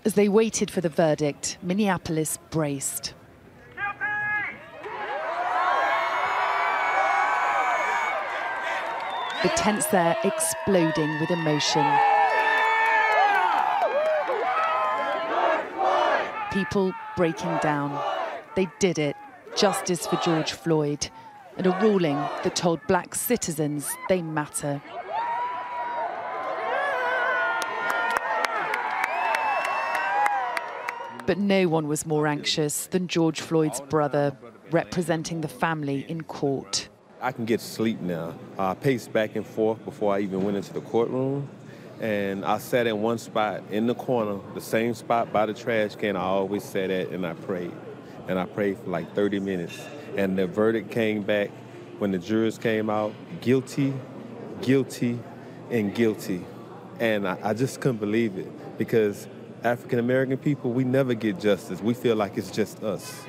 As they waited for the verdict, Minneapolis braced. The tents there exploding with emotion. People breaking down. They did it. Justice for George Floyd. And a ruling that told black citizens they matter. But no one was more anxious than George Floyd's brother, representing the family in court. I can get sleep now. I paced back and forth before I even went into the courtroom. And I sat in one spot in the corner, the same spot by the trash can I always sat at, and I prayed. And I prayed for like 30 minutes. And the verdict came back when the jurors came out, guilty, guilty, and guilty. And I just couldn't believe it, because African-American people, we never get justice. We feel like it's just us.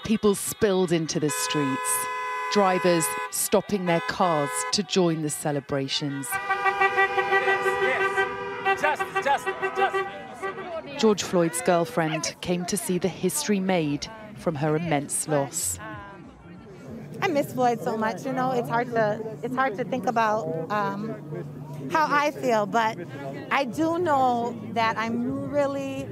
People spilled into the streets, drivers stopping their cars to join the celebrations. Yes. Justice. George Floyd's girlfriend came to see the history made from her immense loss. I miss Floyd so much, you know, it's hard to think about how I feel, but I do know that I'm really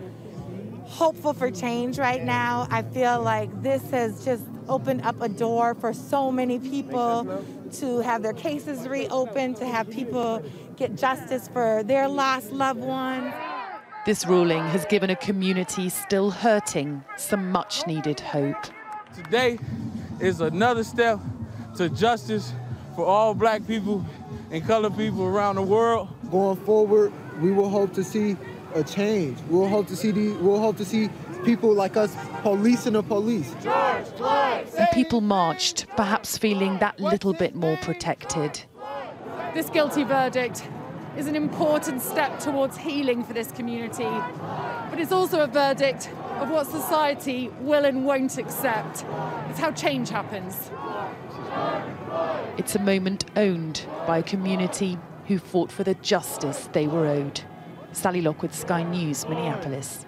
hopeful for change right now. I feel like this has just opened up a door for so many people to have their cases reopened, to have people get justice for their lost loved ones. This ruling has given a community still hurting some much-needed hope. Today is another step to justice for all black people and colored people around the world. Going forward, we will hope to see a change. We'll hope to see people like us policing the police. George Floyd! And people marched, perhaps feeling that little bit more protected. This guilty verdict is an important step towards healing for this community, but it's also a verdict of what society will and won't accept. It's how change happens. It's a moment owned by a community who fought for the justice they were owed. Sally Lockwood, Sky News, Minneapolis.